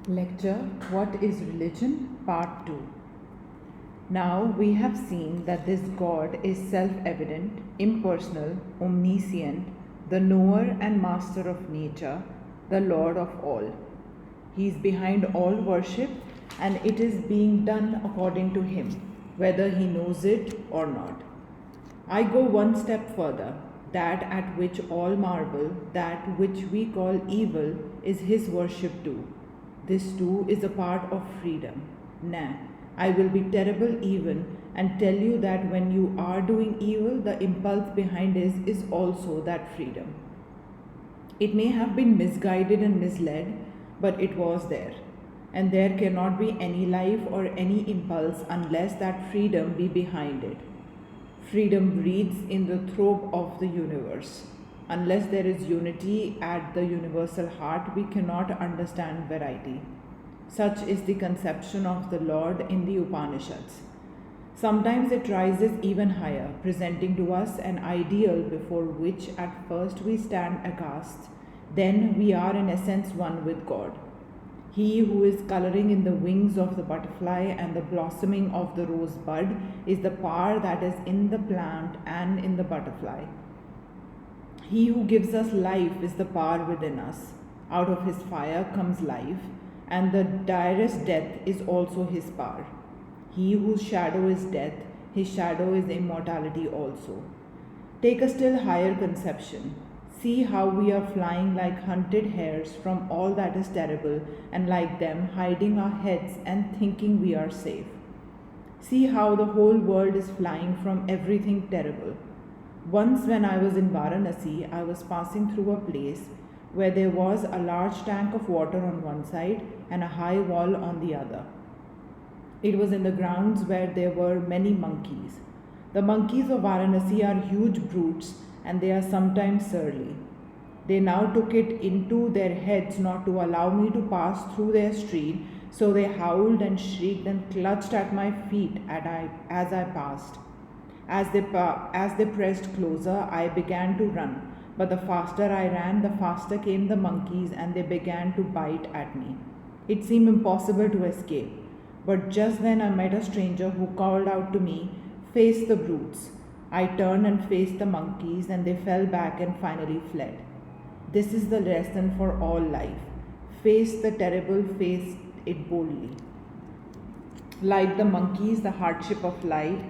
Lecture What is Religion? Part 2. Now we have seen that this God is self evident, impersonal, omniscient, the knower and master of nature, the Lord of all. He is behind all worship and it is being done according to Him, whether He knows it or not. I go one step further. That at which all marvel, that which we call evil, is His worship too. This too is a part of freedom. Nay, I will be terrible even and tell you that when you are doing evil, the impulse behind it is also that freedom. It may have been misguided and misled, but it was there. And there cannot be any life or any impulse unless that freedom be behind it. Freedom breathes in the throb of the universe. Unless there is unity at the universal heart, we cannot understand variety. Such is the conception of the Lord in the Upanishads. Sometimes it rises even higher, presenting to us an ideal before which at first we stand aghast. Then we are in essence one with God. He who is coloring in the wings of the butterfly and the blossoming of the rosebud is the power that is in the plant and in the butterfly. He who gives us life is the power within us. Out of his fire comes life, and the direst death is also his power. He whose shadow is death, his shadow is immortality also. Take a still higher conception. See how we are flying like hunted hares from all that is terrible, and like them hiding our heads and thinking we are safe. See how the whole world is flying from everything terrible. Once when I was in Varanasi, I was passing through a place where there was a large tank of water on one side and a high wall on the other. It was in the grounds where there were many monkeys. The monkeys of Varanasi are huge brutes and they are sometimes surly. They now took it into their heads not to allow me to pass through their street, so they howled and shrieked and clutched at my feet as I passed. As they pressed closer, I began to run, but the faster I ran, the faster came the monkeys and they began to bite at me. It seemed impossible to escape, but just then I met a stranger who called out to me, "Face the brutes." I turned and faced the monkeys and they fell back and finally fled. This is the lesson for all life. Face the terrible, face it boldly. Like the monkeys, the hardship of life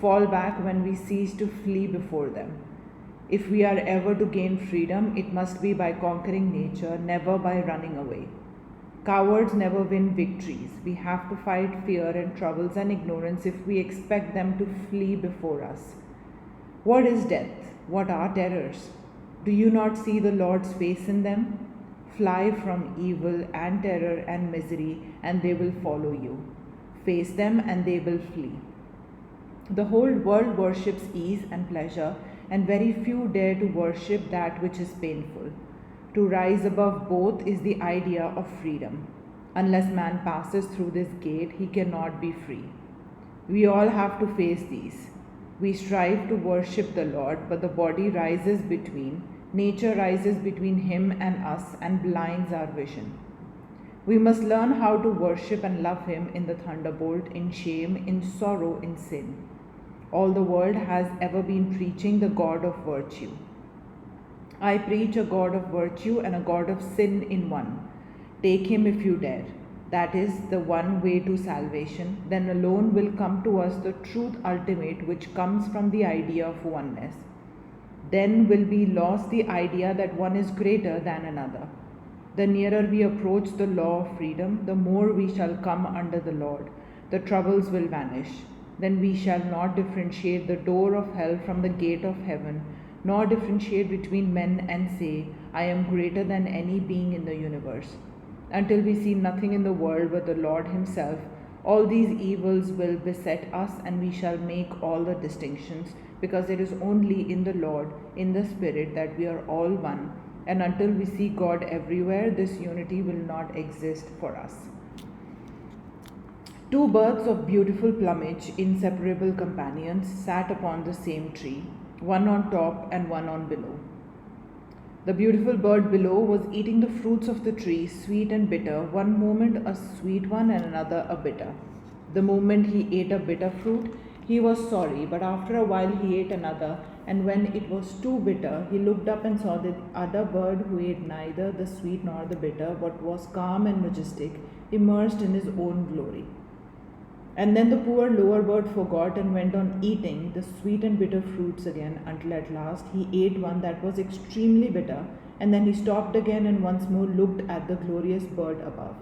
fall back when we cease to flee before them. If we are ever to gain freedom, it must be by conquering nature, never by running away. Cowards never win victories. We have to fight fear and troubles and ignorance if we expect them to flee before us. What is death? What are terrors? Do you not see the Lord's face in them? Fly from evil and terror and misery, and they will follow you. Face them, and they will flee. The whole world worships ease and pleasure, and very few dare to worship that which is painful. To rise above both is the idea of freedom. Unless man passes through this gate, he cannot be free. We all have to face these. We strive to worship the Lord, but the body rises between, nature rises between Him and us and blinds our vision. We must learn how to worship and love Him in the thunderbolt, in shame, in sorrow, in sin. All the world has ever been preaching the God of virtue. I preach a God of virtue and a God of sin in one. Take Him if you dare. That is the one way to salvation. Then alone will come to us the truth ultimate, which comes from the idea of oneness. Then will be lost the idea that one is greater than another. The nearer we approach the law of freedom, the more we shall come under the Lord. The troubles will vanish. Then we shall not differentiate the door of hell from the gate of heaven, nor differentiate between men and say, "I am greater than any being in the universe." Until we see nothing in the world but the Lord Himself, all these evils will beset us and we shall make all the distinctions, because it is only in the Lord, in the Spirit, that we are all one, and until we see God everywhere, this unity will not exist for us. Two birds of beautiful plumage, inseparable companions, sat upon the same tree, one on top and one on below. The beautiful bird below was eating the fruits of the tree, sweet and bitter, one moment a sweet one and another a bitter. The moment he ate a bitter fruit, he was sorry, but after a while he ate another, and when it was too bitter, he looked up and saw the other bird who ate neither the sweet nor the bitter, but was calm and majestic, immersed in his own glory. And then the poor lower bird forgot and went on eating the sweet and bitter fruits again until at last he ate one that was extremely bitter, and then he stopped again and once more looked at the glorious bird above.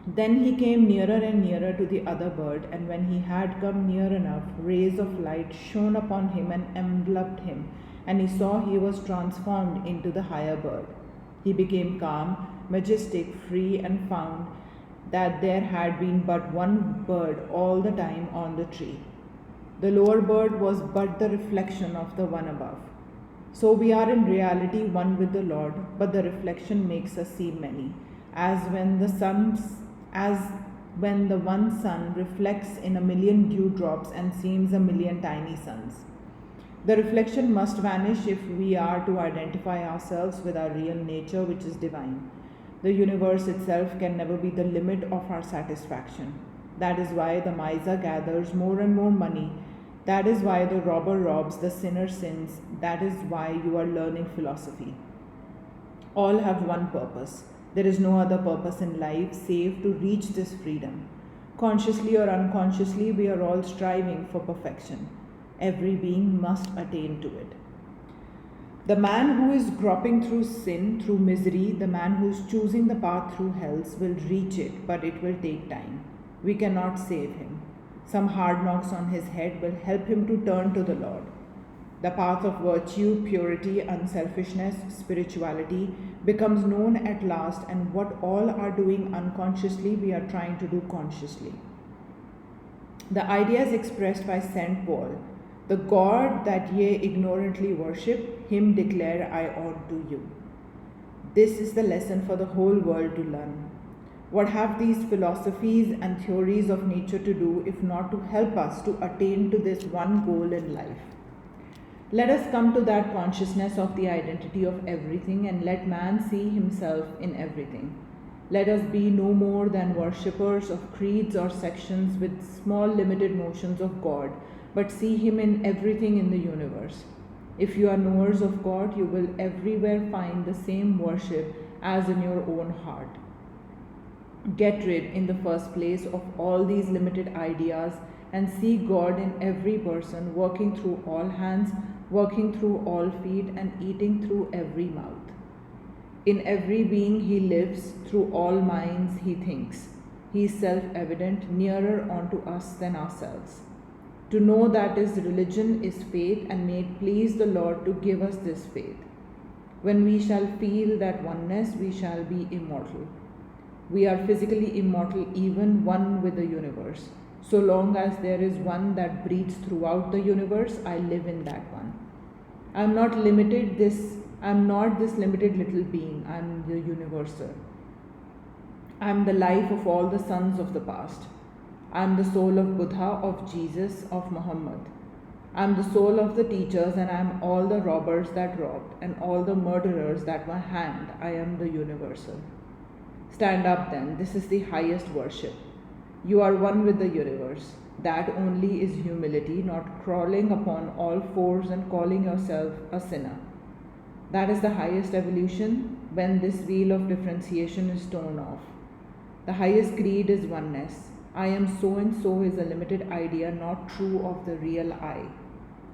Then he came nearer and nearer to the other bird, and when he had come near enough, rays of light shone upon him and enveloped him, and he saw he was transformed into the higher bird. He became calm, majestic, free, and found that there had been but one bird all the time on the tree. The lower bird was but the reflection of the one above. So we are in reality one with the Lord, but the reflection makes us seem many, as when the one sun reflects in a million dewdrops and seems a million tiny suns. The reflection must vanish if we are to identify ourselves with our real nature, which is divine. The universe itself can never be the limit of our satisfaction. That is why the miser gathers more and more money. That is why the robber robs, the sinner sins. That is why you are learning philosophy. All have one purpose. There is no other purpose in life save to reach this freedom. Consciously or unconsciously, we are all striving for perfection. Every being must attain to it. The man who is groping through sin, through misery, the man who is choosing the path through hells will reach it, but it will take time. We cannot save him. Some hard knocks on his head will help him to turn to the Lord. The path of virtue, purity, unselfishness, spirituality becomes known at last, and what all are doing unconsciously, we are trying to do consciously. The idea is expressed by St. Paul. The God that ye ignorantly worship, him declare I unto you. This is the lesson for the whole world to learn. What have these philosophies and theories of nature to do if not to help us to attain to this one goal in life? Let us come to that consciousness of the identity of everything and let man see himself in everything. Let us be no more than worshippers of creeds or sections with small limited notions of God, but see him in everything in the universe. If you are knowers of God, you will everywhere find the same worship as in your own heart. Get rid, in the first place, of all these limited ideas and see God in every person, working through all hands, working through all feet, and eating through every mouth. In every being he lives, through all minds he thinks. He is self-evident, nearer unto us than ourselves. To know that is religion is faith, and may it please the Lord to give us this faith. When we shall feel that oneness, we shall be immortal. We are physically immortal, even one with the universe. So long as there is one that breathes throughout the universe, I live in that one. I am not this limited little being. I am the universal. I am the life of all the sons of the past. I am the soul of Buddha, of Jesus, of Muhammad. I am the soul of the teachers, and I am all the robbers that robbed, and all the murderers that were hanged. I am the universal. Stand up then, this is the highest worship. You are one with the universe. That only is humility, not crawling upon all fours and calling yourself a sinner. That is the highest evolution, when this wheel of differentiation is torn off. The highest creed is oneness. I am so and so is a limited idea, not true of the real I.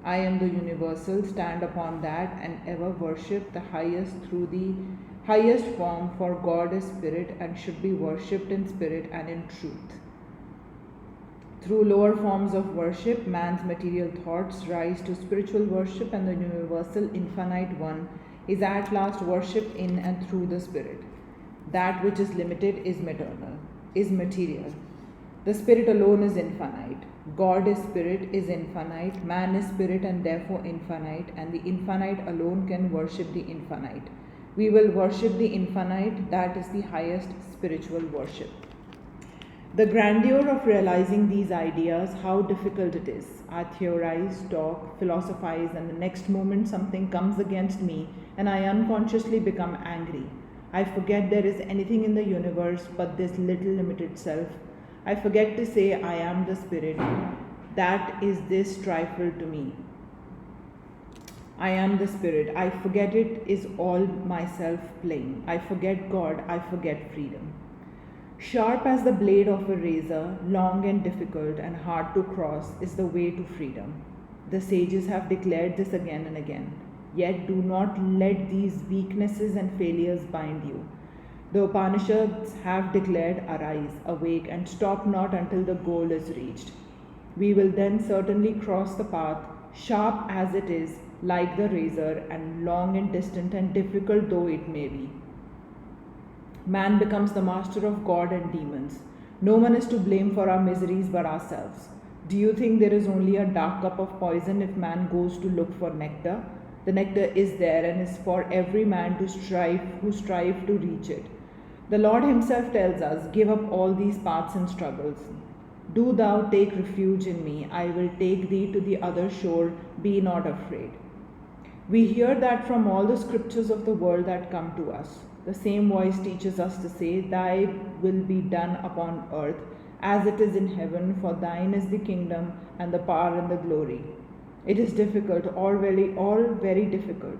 I am the universal, stand upon that and ever worship the highest through the highest form, for God is spirit and should be worshipped in spirit and in truth. Through lower forms of worship, man's material thoughts rise to spiritual worship, and the universal infinite one is at last worshipped in and through the spirit. That which is limited is material. The spirit alone is infinite. God is spirit, is infinite. Man is spirit and therefore infinite, and the infinite alone can worship the infinite. We will worship the infinite, that is the highest spiritual worship. The grandeur of realizing these ideas, how difficult it is. I theorize, talk, philosophize, and the next moment something comes against me and I unconsciously become angry. I forget there is anything in the universe but this little limited self. I forget to say I am the spirit. That is this trifle to me. I am the spirit. I forget it is all myself playing. I forget God. I forget freedom. Sharp as the blade of a razor, long and difficult and hard to cross is the way to freedom. The sages have declared this again and again. Yet do not let these weaknesses and failures bind you. The Upanishads have declared, arise, awake, and stop not until the goal is reached. We will then certainly cross the path, sharp as it is, like the razor, and long and distant and difficult though it may be. Man becomes the master of God and demons. No one is to blame for our miseries but ourselves. Do you think there is only a dark cup of poison if man goes to look for nectar? The nectar is there and is for every man who strive to reach it. The Lord himself tells us, give up all these paths and struggles. Do thou take refuge in me, I will take thee to the other shore, be not afraid. We hear that from all the scriptures of the world that come to us. The same voice teaches us to say, thy will be done upon earth as it is in heaven, for thine is the kingdom and the power and the glory. It is difficult, all very difficult.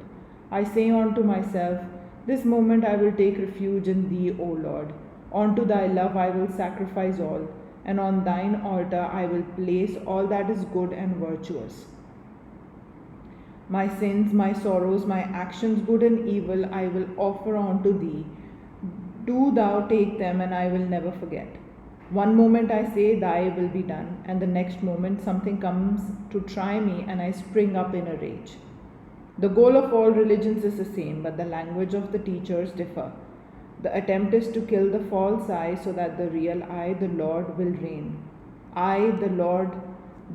I say unto myself, this moment I will take refuge in thee, O Lord. Unto thy love I will sacrifice all, and on thine altar I will place all that is good and virtuous. My sins, my sorrows, my actions, good and evil, I will offer unto thee. Do thou take them, and I will never forget. One moment I say, thy will be done, and the next moment something comes to try me, and I spring up in a rage. The goal of all religions is the same, but the language of the teachers differ. The attempt is to kill the false I so that the real I, the Lord, will reign. I, the Lord,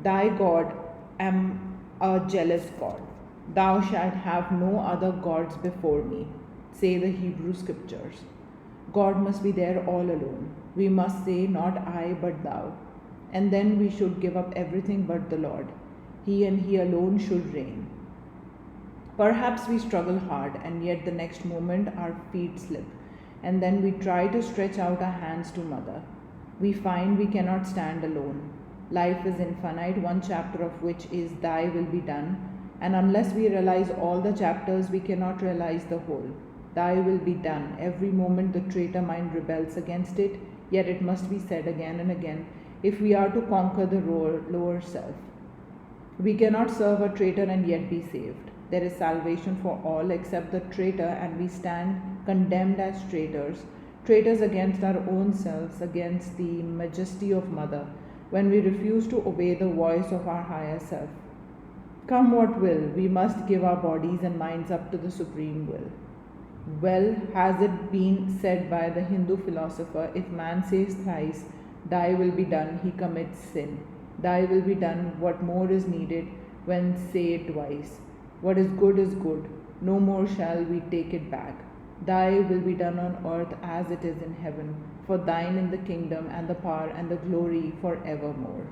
thy God, am a jealous God. Thou shalt have no other gods before me, say the Hebrew scriptures. God must be there all alone. We must say, not I, but thou. And then we should give up everything but the Lord. He and He alone should reign. Perhaps we struggle hard, and yet the next moment our feet slip, and then we try to stretch out our hands to Mother. We find we cannot stand alone. Life is infinite, one chapter of which is Thy will be done, and unless we realize all the chapters, we cannot realize the whole. Thy will be done. Every moment the traitor mind rebels against it, yet it must be said again and again if we are to conquer the lower self. We cannot serve a traitor and yet be saved. There is salvation for all except the traitor, and we stand condemned as traitors against our own selves, against the majesty of Mother, when we refuse to obey the voice of our higher self. Come what will, we must give our bodies and minds up to the supreme will. Well has it been said by the Hindu philosopher, if man says thrice, thy will be done, he commits sin. Thy will be done, what more is needed when say it twice. What is good, no more shall we take it back. Thy will be done on earth as it is in heaven, for thine is the kingdom and the power and the glory for evermore.